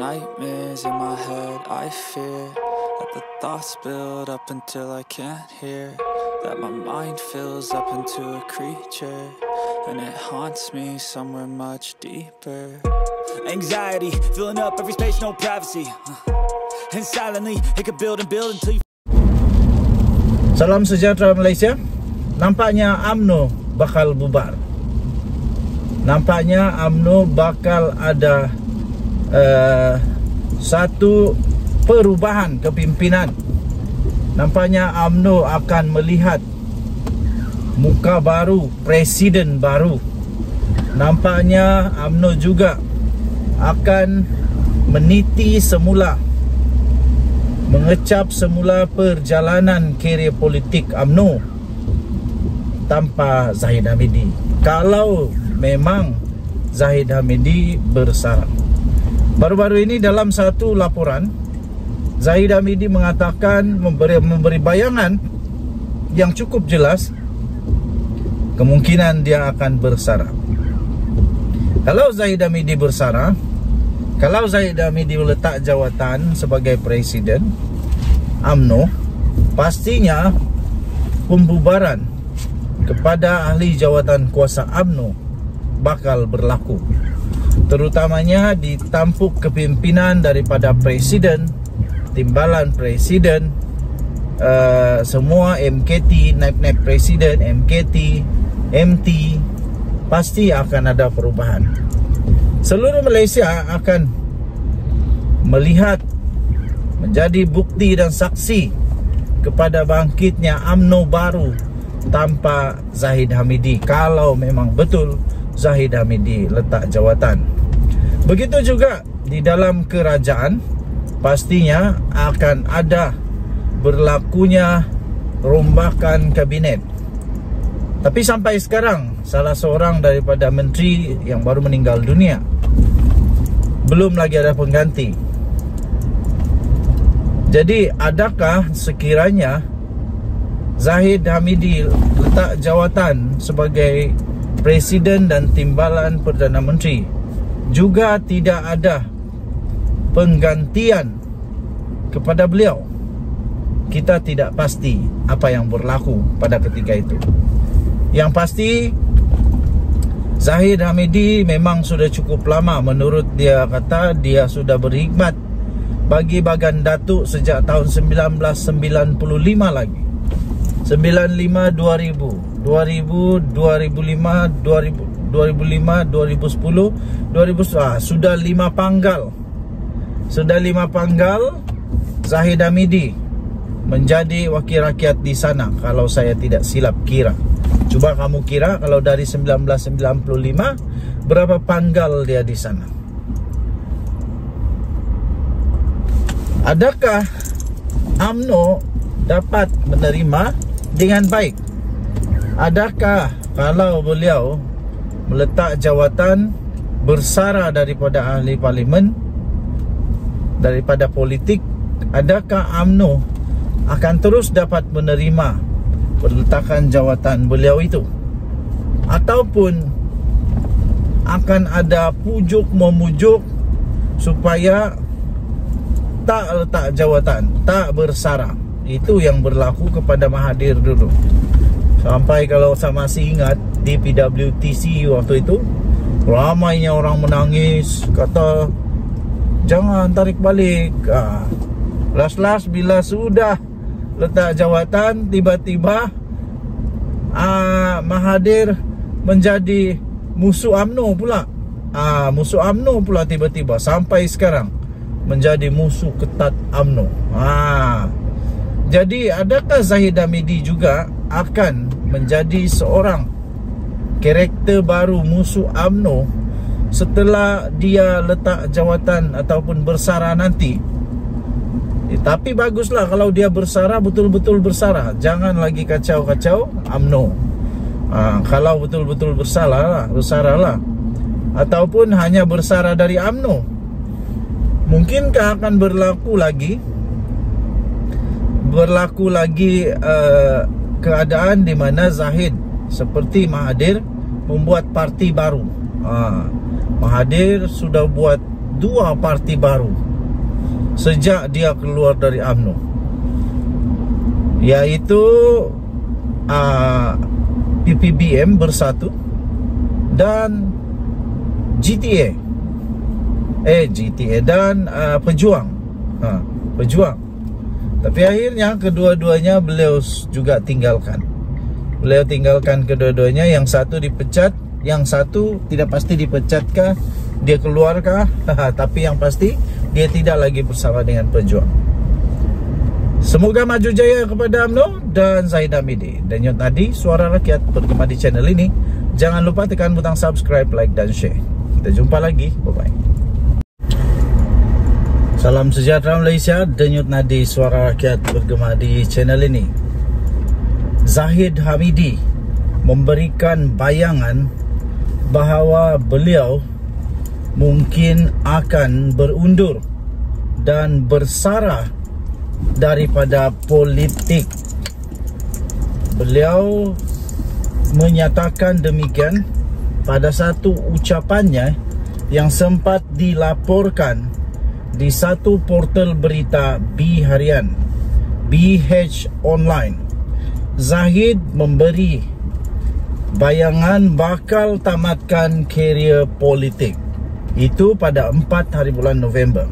nightmares in my head, I fear that the thoughts build up until I can't hear, that my mind fills up into a creature, and it haunts me somewhere much deeper. Anxiety, filling up every space, no privacy, and silently, it could build and build until you... Salam sejahtera Malaysia. Nampaknya UMNO bakal bubar. Nampaknya UMNO bakal ada satu perubahan kepimpinan. Nampaknya UMNO akan melihat muka baru, presiden baru. Nampaknya UMNO juga akan meniti semula, mengecap semula perjalanan kerjaya politik UMNO tanpa Zahid Hamidi, kalau memang Zahid Hamidi bersarang. Baru-baru ini dalam satu laporan, Zahid Hamidi mengatakan, memberi bayangan yang cukup jelas kemungkinan dia akan bersara. Kalau Zahid Hamidi bersara, kalau Zahid Hamidi meletak jawatan sebagai presiden UMNO, pastinya pembubaran kepada ahli jawatan kuasa UMNO bakal berlaku, terutamanya di tampuk kepimpinan daripada presiden, timbalan presiden, semua MKT, naib-naib presiden, MKT, MT, pasti akan ada perubahan. Seluruh Malaysia akan melihat, menjadi bukti dan saksi kepada bangkitnya UMNO baru tanpa Zahid Hamidi, kalau memang betul Zahid Hamidi letak jawatan. Begitu juga di dalam kerajaan, pastinya akan ada berlakunya rombakan kabinet. Tapi sampai sekarang, salah seorang daripada menteri yang baru meninggal dunia, belum lagi ada pengganti. Jadi adakah sekiranya Zahid Hamidi letak jawatan sebagai presiden dan timbalan Perdana Menteri, juga tidak ada penggantian kepada beliau? Kita tidak pasti apa yang berlaku pada ketika itu. Yang pasti, Zahid Hamidi memang sudah cukup lama, menurut dia kata, dia sudah berkhidmat bagi Bagan Datuk sejak tahun 1995 lagi. 95, 2000, 2000, 2005, 2005, 2010, 2000, sudah 5 panggal. Sudah 5 panggal Zahid Hamidi menjadi wakil rakyat di sana, kalau saya tidak silap kira. Coba kamu kira, kalau dari 1995, berapa panggal dia di sana? Adakah UMNO dapat menerima dengan baik? Adakah kalau beliau meletak jawatan bersara daripada ahli parlimen, daripada politik, adakah UMNO akan terus dapat menerima peletakan jawatan beliau itu? Ataupun akan ada pujuk memujuk supaya tak letak jawatan, tak bersara? Itu yang berlaku kepada Mahathir dulu. Sampai kalau saya masih ingat, di PWTC waktu itu, ramainya orang menangis, kata jangan tarik balik. Last bila sudah letak jawatan, tiba-tiba Mahathir menjadi musuh UMNO pula. Musuh UMNO pula tiba-tiba, sampai sekarang menjadi musuh ketat UMNO. Jadi adakah Zahid Hamidi juga akan menjadi seorang karakter baru musuh UMNO setelah dia letak jawatan ataupun bersara nanti? Tapi baguslah kalau dia bersara, betul-betul bersara. Jangan lagi kacau-kacau UMNO. Kalau betul-betul bersara lah. Ataupun hanya bersara dari UMNO. Mungkinkah akan berlaku lagi keadaan di mana Zahid seperti Mahathir membuat parti baru? Mahathir sudah buat dua parti baru sejak dia keluar dari UMNO, yaitu PPBM Bersatu dan GTA dan Pejuang. Pejuang. Tapi akhirnya kedua-duanya beliau juga tinggalkan. Beliau tinggalkan kedua-duanya. Yang satu dipecat, yang satu tidak pasti dipecatkah, dia keluarkah. Tapi yang pasti dia tidak lagi bersama dengan Pejuang. Semoga maju jaya kepada UMNO dan Zahid Hamidi. Dan Denyut Nadi, Suara Rakyat, bergema di channel ini. Jangan lupa tekan butang subscribe, like dan share. Kita jumpa lagi. Bye-bye. Salam sejahtera Malaysia. Denyut Nadi, Suara Rakyat, bergema di channel ini. Zahid Hamidi memberikan bayangan bahawa beliau mungkin akan berundur dan bersara daripada politik. Beliau menyatakan demikian pada satu ucapannya yang sempat dilaporkan di satu portal berita B Harian, BH Online. Zahid memberi bayangan bakal tamatkan karier politik. Itu pada 4 hari bulan November.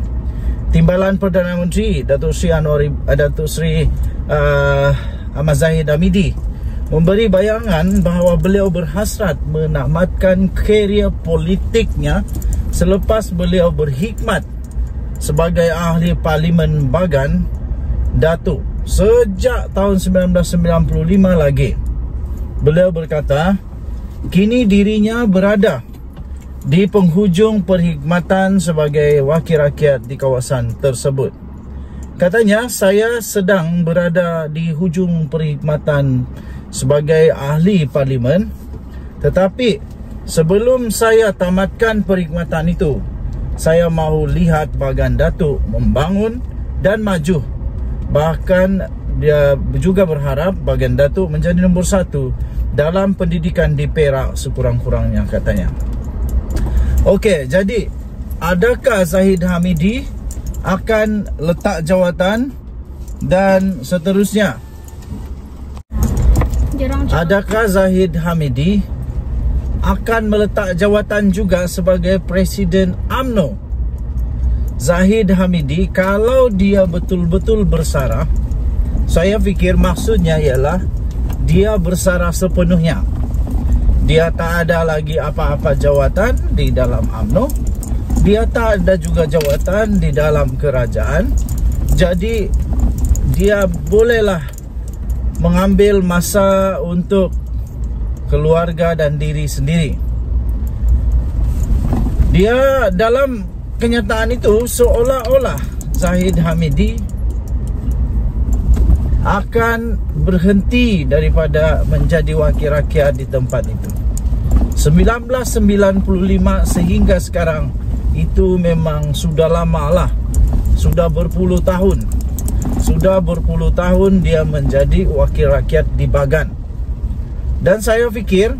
Timbalan Perdana Menteri Datuk Seri Ahmad Zahid Hamidi memberi bayangan bahawa beliau berhasrat menamatkan karier politiknya selepas beliau berkhidmat sebagai ahli Parlimen Bagan Datuk sejak tahun 1995 lagi. Beliau berkata, kini dirinya berada di penghujung perkhidmatan sebagai wakil rakyat di kawasan tersebut. Katanya, saya sedang berada di hujung perkhidmatan sebagai ahli Parlimen, tetapi sebelum saya tamatkan perkhidmatan itu, saya mahu lihat Bagan Datuk membangun dan maju. Bahkan dia juga berharap Bagan Datuk menjadi nombor 1 dalam pendidikan di Perak sekurang-kurangnya, katanya. Okey, jadi adakah Zahid Hamidi akan letak jawatan dan seterusnya? Adakah Zahid Hamidi akan meletak jawatan juga sebagai Presiden UMNO? Zahid Hamidi, kalau dia betul-betul bersara, saya fikir maksudnya ialah dia bersara sepenuhnya. Dia tak ada lagi apa-apa jawatan di dalam UMNO. Dia tak ada juga jawatan di dalam kerajaan. Jadi dia bolehlah mengambil masa untuk keluarga dan diri sendiri. Dia dalam kenyataan itu seolah-olah Zahid Hamidi akan berhenti daripada menjadi wakil rakyat di tempat itu. 1995 sehingga sekarang itu memang sudah lama lah. Sudah berpuluh tahun. Sudah berpuluh tahun dia menjadi wakil rakyat di Bagan. Dan saya fikir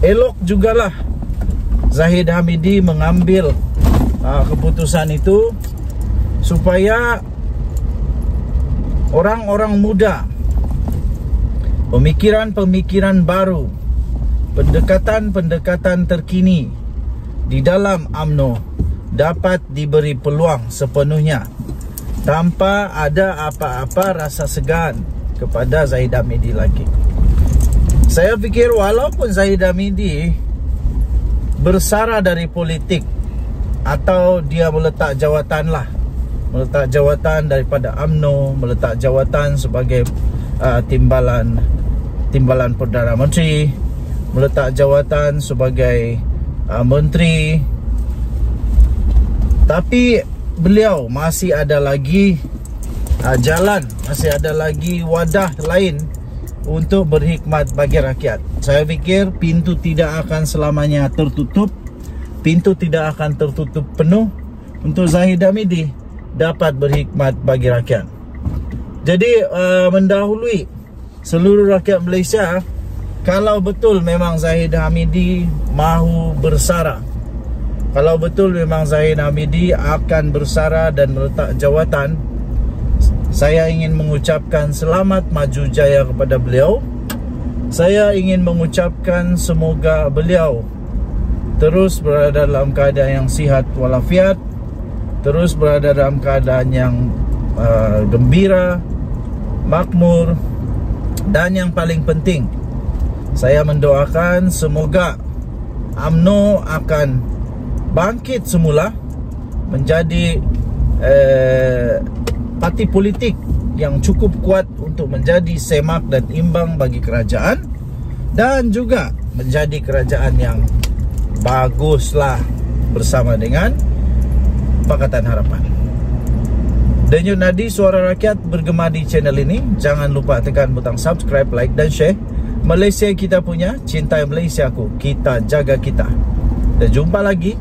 elok jugalah Zahid Hamidi mengambil keputusan itu supaya orang-orang muda, pemikiran-pemikiran baru, pendekatan-pendekatan terkini di dalam UMNO dapat diberi peluang sepenuhnya tanpa ada apa-apa rasa segan kepada Zahid Hamidi lagi. Saya fikir walaupun Zahid Hamidi bersara dari politik atau dia meletak jawatan lah, meletak jawatan daripada UMNO, meletak jawatan sebagai timbalan Perdana Menteri, meletak jawatan sebagai menteri, tapi beliau masih ada lagi jalan, masih ada lagi wadah lain untuk berkhidmat bagi rakyat. Saya fikir pintu tidak akan selamanya tertutup. Pintu tidak akan tertutup penuh untuk Zahid Hamidi dapat berkhidmat bagi rakyat. Jadi mendahului seluruh rakyat Malaysia, kalau betul memang Zahid Hamidi mahu bersara Kalau betul memang Zahid Hamidi akan bersara dan meletak jawatan, saya ingin mengucapkan selamat maju jaya kepada beliau. Saya ingin mengucapkan semoga beliau terus berada dalam keadaan yang sihat walafiat, terus berada dalam keadaan yang gembira, makmur, dan yang paling penting, saya mendoakan semoga UMNO akan bangkit semula menjadi parti politik yang cukup kuat untuk menjadi semak dan imbang bagi kerajaan, dan juga menjadi kerajaan yang baguslah bersama dengan Pakatan Harapan. Denyut nadi suara rakyat bergema di channel ini. Jangan lupa tekan butang subscribe, like dan share. Malaysia kita punya, cintai Malaysia aku, kita jaga kita. Dan jumpa lagi